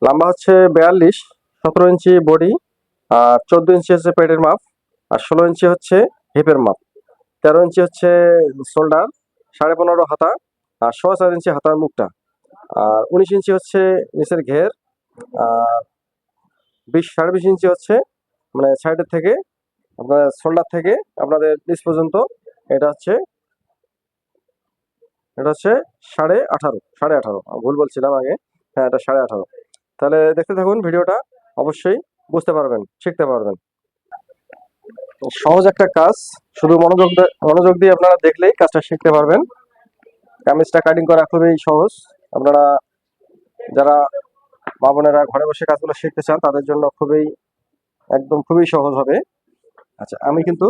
লম্বা হচ্ছে 42, 17 ইঞ্চি বডি, আর 14 ইঞ্চি হচ্ছে পেটের মাপ, আর 16 ইঞ্চি হচ্ছে হিপের মাপ, 13 ইঞ্চি হচ্ছে শোল্ডার, 15.5 হাতা, আর 4.25 ইঞ্চি হাতার মুখটা, আর 19 ইঞ্চি হচ্ছে নিচের ঘের, আর 20, 20.5 ইঞ্চি হচ্ছে মানে সাইডের থেকে আপনার শোল্ডার থেকে আপনাদের নিচ পর্যন্ত। এটা হচ্ছে 18.5, ভুল বলছিলাম আগে। হ্যাঁ, এটা 18.5। তাহলে দেখতে থাকুন ভিডিওটা, অবশ্যই বুঝতে পারবেন, শিখতে পারবেন। সহজ একটা কাজ, শুধু মনোযোগ দিয়ে আপনারা দেখলেই কাজটা শিখতে পারবেন। কামিজটা কাটিং করা খুবই সহজ। আপনারা যারা মা বোনেরা ঘরে বসে কাজগুলো শিখতে চান তাদের জন্য খুবই সহজ হবে। আচ্ছা, আমি কিন্তু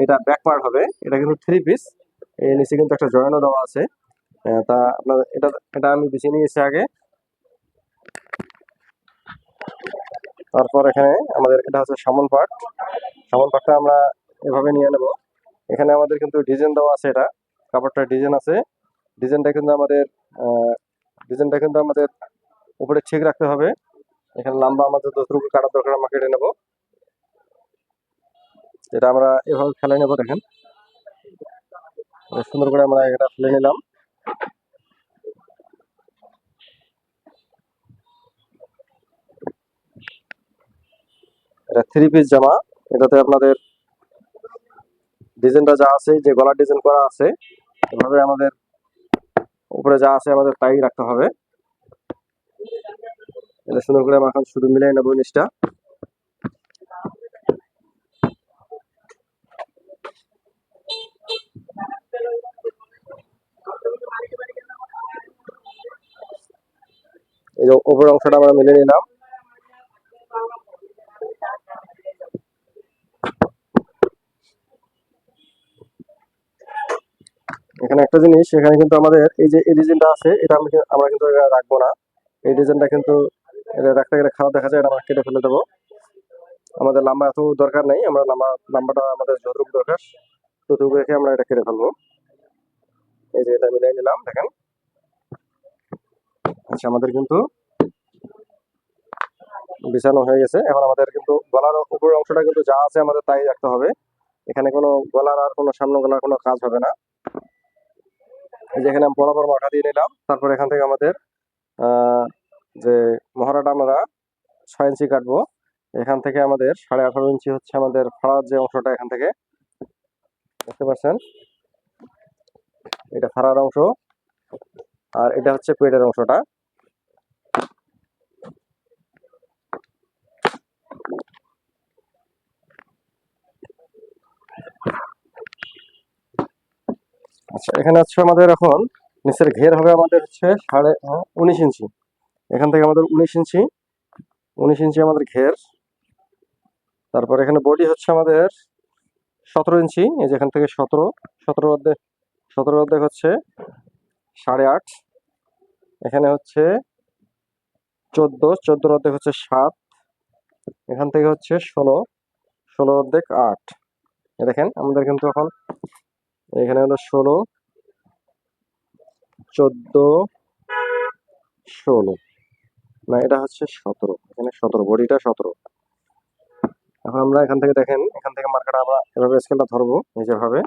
এটা ব্যাক পার্ট হবে, এটা কিন্তু 3 পিস। এর নিচে কিন্তু একটা জয়েনও দেওয়া আছে। তা আপনার এটা এটা আমি বেছে নিয়েছি আগে। তারপর এখানে আমাদের এটা হচ্ছে সামন পার্টটা আমরা এভাবে নিয়ে নেব। এখানে আমাদের কিন্তু ডিজাইন দেওয়া আছে, এটা কাপড়টার ডিজাইন আছে। ডিজাইনটা কিন্তু আমাদের আহ, ডিজাইনটা কিন্তু আমাদের উপরে ঠিক রাখতে হবে। এখানে লম্বা আমাদের যতটুকু কাটার দরকার আমরা কেটে নেব। এটা আমরা এভাবে ফেলে নেব। দেখেন, সুন্দর করে আমরা এটা ফেলে নিলাম। এটা 3 পিস জামা। এটাতে আপনাদের ডিজাইনটা যা আছে, যে গলার ডিজাইন করা আছে, এভাবে আমাদের উপরে যা আছে আমাদের তাই রাখতে হবে। এটা সুন্দর করে আমরা এখন শুধু মিলিয়ে নেবো জিনিসটা। এই যে উপরের অংশটা আমরা মিলিয়ে নিলাম। এখানে একটা জিনিস, এখানে কিন্তু আমাদের এই যে এই ডিজাইনটা আছে, এটা আমরা কিন্তু এটা রাখবো না। এই ডিজাইনটা কিন্তু এটা রাখতে গেলে খারাপ দেখা যায়, এটা আমরা কেটে ফেলে দেবো। আমাদের লম্বা এত দরকার নেই, আমরা লম্বাটা আমাদের যতটুকু দরকার ততটুকু রেখে আমরা এটা কেটে ফেলবো। এই যে এটা মিলিয়ে নিলাম, দেখেন। আচ্ছা, আমাদের কিন্তু বিছানো হয়ে গেছে। এখন আমাদের কিন্তু গলার উপরের অংশটা কিন্তু যা আছে আমাদের তাই রাখতে হবে। এখানে কোনো গলার আর কোনো সামনে গলার কোনো কাজ হবে না। এই যে এখানে আমি বরাবর মাথা দিয়ে নিলাম। তারপর এখান থেকে আমাদের যে মহড়াটা আমরা 6 ইঞ্চি কাটবো। এখান থেকে আমাদের 18.5 ইঞ্চি হচ্ছে আমাদের ফাড়ার যে অংশটা, এখান থেকে দেখতে পাচ্ছেন, এটা ফাড়ার অংশ, আর এটা হচ্ছে পেটের অংশটা। আচ্ছা, এখানে হচ্ছে আমাদের এখন নিচের ঘের হবে আমাদের হচ্ছে 19.5 ইঞ্চি। এখান থেকে আমাদের 19 ইঞ্চি আমাদের ঘের। তারপর এখানে বডি হচ্ছে আমাদের 17 ইঞ্চি। এই যে এখান থেকে 17 হচ্ছে 8.5। এখানে হচ্ছে 14 হচ্ছে 7। এখান থেকে হচ্ছে 16 8। দেখেন আমাদের কিন্তু এখন এখানে হলো 16, 14, 16, না এটা হচ্ছে 17। এখানে 17, বডিটা 17। এখন আমরা এখান থেকে দেখেন, এখান থেকে মার্কাটা আমরা এভাবে স্কেলটা ধরবো, এই যেভাবে।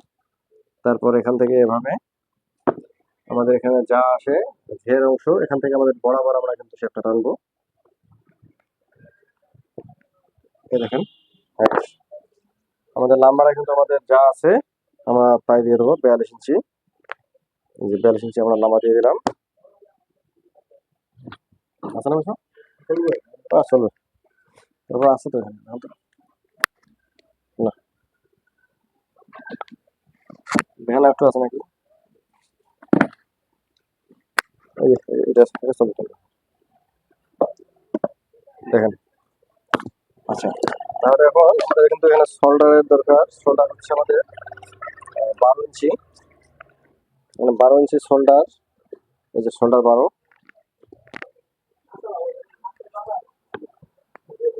তারপর এখান থেকে এভাবে আমাদের এখানে যা আসে ঘের অংশ, এখান থেকে আমাদের বরাবর আমরা কিন্তু শেপটা টানবো। এই দেখেন, হ্যাঁ, আমাদের নাম্বারে কিন্তু আমাদের যা আছে আমরা তাই দিয়ে দেবো। 42 ইঞ্চি, এই যে 42 ইঞ্চি আমরা লম্বা দিয়ে দিলাম। আছে না বলছো? চলবে। তারপর আছে তো এখানে না, ভ্যান একটু আছে নাকি? এই যে এটা চলবে। দেখেন। আচ্ছা, তাহলে এখন আমাদের কিন্তু এখানে শোল্ডারের দরকার। শোল্ডার হচ্ছে আমাদের 12 ইঞ্চি। মানে 12 ইঞ্চি শোল্ডার। এই যে শোল্ডার 12।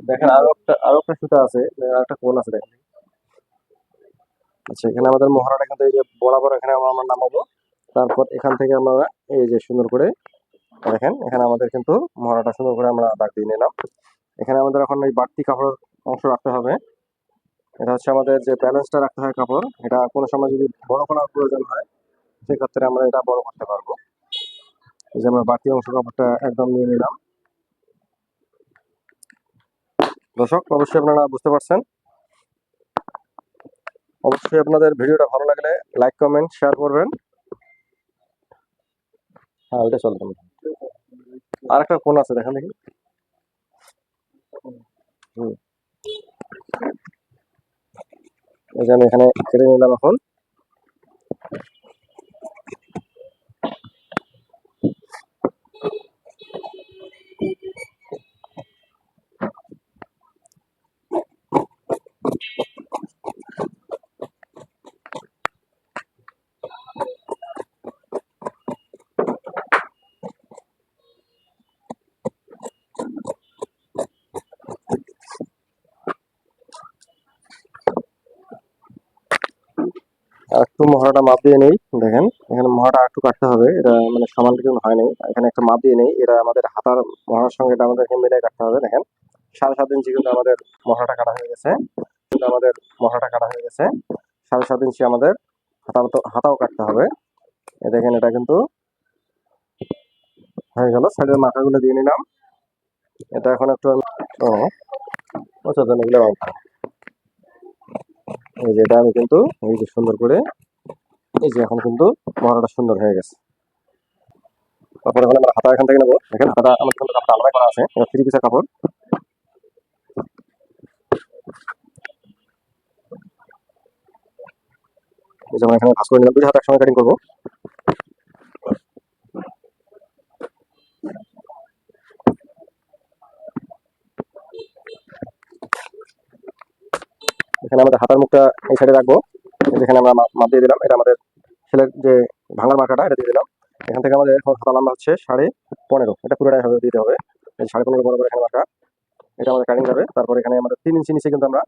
দেখেন আরো একটা সুতা আছে, আরেকটা কোণ আছে, দেখেন। আচ্ছা, এখানে আমাদের মহড়াটা কিন্তু এই যে বরাবর এখানে আমরা নামাবো। তারপর এখান থেকে আমরা এই যে সুন্দর করে দেখেন এখানে আমাদের কিন্তু মহড়াটা সুন্দর করে আমরা দাগ দিয়ে নিলাম। এখানে আমাদের এখন এই বাড়তি কাপড়ের অংশ রাখতে হবে। এটা হচ্ছে আমাদের যে ব্যালেন্সটা রাখতে হয় কাপড়, এটা কোনো সময় যদি বড় করার প্রয়োজন হয় সেক্ষেত্রে আমরা এটা বড় করতে পারবো। এই যে আমরা বাড়তি অংশ কাপড়টা একদম নিয়ে নিলাম। দর্শক অবশ্যই আপনারা বুঝতে পারছেন। অবশ্যই আপনাদের ভিডিওটা ভালো লাগলে লাইক কমেন্ট শেয়ার করবেন। হ্যাঁ ওইটা চলবে। আর একটা ফোন আছে দেখেন দেখি। হুম, এই যে আমি এখানে কেটে নিলাম এখন। আর একটু মহড়াটা মাপ দিয়ে নেই। দেখেন এখানে মহড়াটা একটু কাটতে হবে, এটা মানে সমান কিন্তু হয় নাই। এখানে একটা মাপ দিয়ে নেই, এটা আমাদের হাতার মহড়ার সঙ্গে এটা আমাদেরকে মিলে কাটতে হবে। দেখেন 7.5 ইঞ্চি কিন্তু আমাদের মহড়াটা কাটা হয়ে গেছে। কিন্তু আমাদের মহড়াটা কাটা হয়ে গেছে 7.5 ইঞ্চি আমাদের হাতাও কাটতে হবে। দেখেন এটা কিন্তু হয়ে গেল। সাইডের মাথাগুলো দিয়ে নিলাম। এটা এখন একটু ও আচ্ছা জানি এগুলো এই যে এটা আমি কিন্তু এই যে সুন্দর করে এই যে এখন কিন্তু মহড়াটা সুন্দর হয়ে গেছে। তারপরে এখন আমরা হাতা এখান থেকে নেবো। দেখেন হাতাটা আমার কিন্তু কাপড় আলাদা করা আছে, এটা 3 পিসের কাপড়। এই যে আমরা এখানে ভাঁজ করে নিলাম, 2 হাত একসঙ্গে কাটিং করবো। এখানে আমাদের হাতার মুখটা এই সাইডে রাখবো। যেখানে আমরা মাপ দিয়ে দিলাম, এটা আমাদের সেলের যে ভাঙার মার্কাটা এটা দিয়ে দিলাম। এখান থেকে আমাদের এখন হাতা লম্বা হচ্ছে 15.5, এটা পুরোটাই হবে দিতে হবে। এই 15.5 বরাবর এখানে মার্কা, এটা আমাদের কাটিং যাবে। তারপর এখানে আমাদের 3 ইঞ্চি নিচে কিন্তু আমরা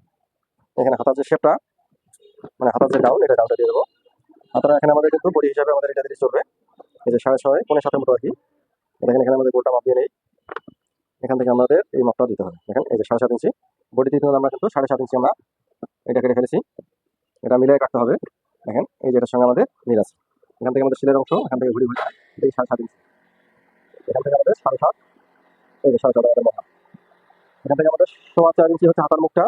এখানে হাতার যে শেপটা মানে হাতার যে ডাউন, এটা ডাউনটা দিয়ে দেবো। হাতাটা এখানে আমাদের কিন্তু বডি হিসাবে আমাদের এটা দিয়ে চলবে। এই যে 6.5 7.5 মতো আর কি। দেখেন এখানে আমাদের গোলটা মাপ দিয়ে নেই। এখান থেকে আমাদের এই মাপটা দিতে হবে। দেখেন এই যে 7.5 ইঞ্চি বডি দিতে হলে আমরা কিন্তু 7.5 ইঞ্চি আমরা এটা কেটে ফেলেছি। এটা মিলিয়ে কাটতে হবে। দেখেন এই যে এটার সঙ্গে আমাদের মিল আছে। এখান থেকে আমাদের শিলের অংশ, এখান থেকে ঘুরি ঘুরি এই 7.5 ইঞ্চি। এখান থেকে আমাদের 7.5, এই যে 7.5 আমাদের মাথা। এখান থেকে আমাদের 4.25 ইঞ্চি হচ্ছে হাতার মুখটা।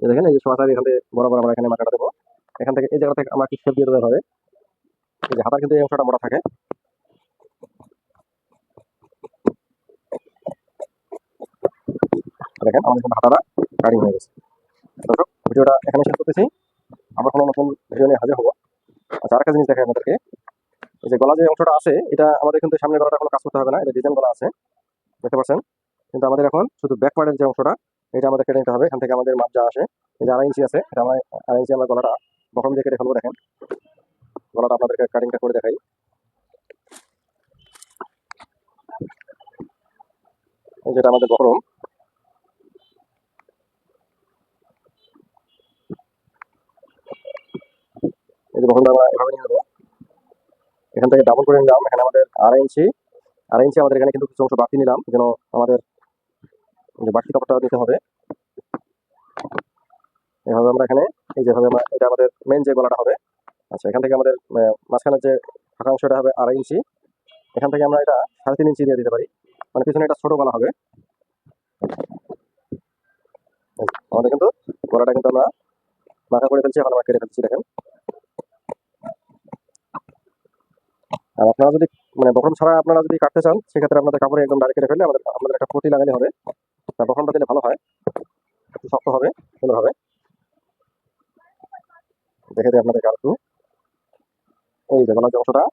এই দেখেন এই যে 4.25 এখান থেকে বরাবর আমরা এখানে মার্কাটা দেবো। এখান থেকে এই জায়গা থেকে আমরা একটু শেপ দিয়ে দেওয়া হবে। এই যে হাতার কিন্তু এই অংশটা মোটা থাকে। দেখেন আমাদের কিন্তু হাতাটা কাটিং হয়ে গেছে। দর্শক ভিডিওটা এখানে শেষ করতেছি। আমরা কোনো নতুন ভিডিও নিয়ে হাজির হবো। আচ্ছা আরেকটা জিনিস দেখাই আপনাদেরকে। এই যে গলা যে অংশটা আছে এটা আমাদের কিন্তু সামনের গলাটা কোনো কাজ করতে হবে না, এটা ডিজাইন গলা আছে দেখতে পাচ্ছেন। কিন্তু আমাদের এখন শুধু ব্যাক পার্টের যে অংশটা এটা আমাদের কেটে নিতে হবে। এখান থেকে আমাদের মাপ যা আসে এই যে 2.5 ইঞ্চি আছে, এটা আমরা 2.5 ইঞ্চি আমরা গলাটা বকরম দিয়ে কেটে ফেলবো। দেখেন গলাটা আপনাদেরকে কাটিংটা করে দেখাই। এই যেটা আমাদের বকরম, এই যে বকরমটা আমরা এভাবে নিয়ে নেবো। এখান থেকে ডাবল করে নিলাম। এখানে আমাদের 2.5 ইঞ্চি আমাদের এখানে কিন্তু কিছু অংশ বাড়তি নিলাম, যেন আমাদের যে বাড়তি কাপড়টা দিতে হবে। এভাবে আমরা এখানে এই যেভাবে আমরা এটা আমাদের মেন যে গলাটা হবে। আচ্ছা এখান থেকে আমাদের মাঝখানের যে ফাঁকা অংশটা হবে 2.5 ইঞ্চি। এখান থেকে আমরা এটা 3.5 ইঞ্চি দিয়ে দিতে পারি, মানে পিছনে এটা ছোট গলা হবে। আমাদের কিন্তু গলাটা কিন্তু আমরা মাথা করে ফেলছি, এখন আমরা কেটে ফেলছি। দেখেন আর আপনারা যদি মানে বকরম ছাড়া আপনারা যদি কাটতে চান সেক্ষেত্রে আপনাদের কাপড়ে একদম ডাইরেক্ট কেটে ফেললে আমাদের একটা পটি লাগালে হবে। তার বকরমটা দিলে ভালো হয়, একটু শক্ত হবে, সুন্দর হবে। দেখে দিই আপনাদের আর একটু। এই যে গলার যে অংশটা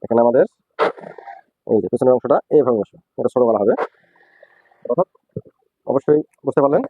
এখানে আমাদের এই যে পিছনের অংশটা এইভাবে বসে, এটা ছোট গলা হবে। অর্থাৎ অবশ্যই বুঝতে পারলেন।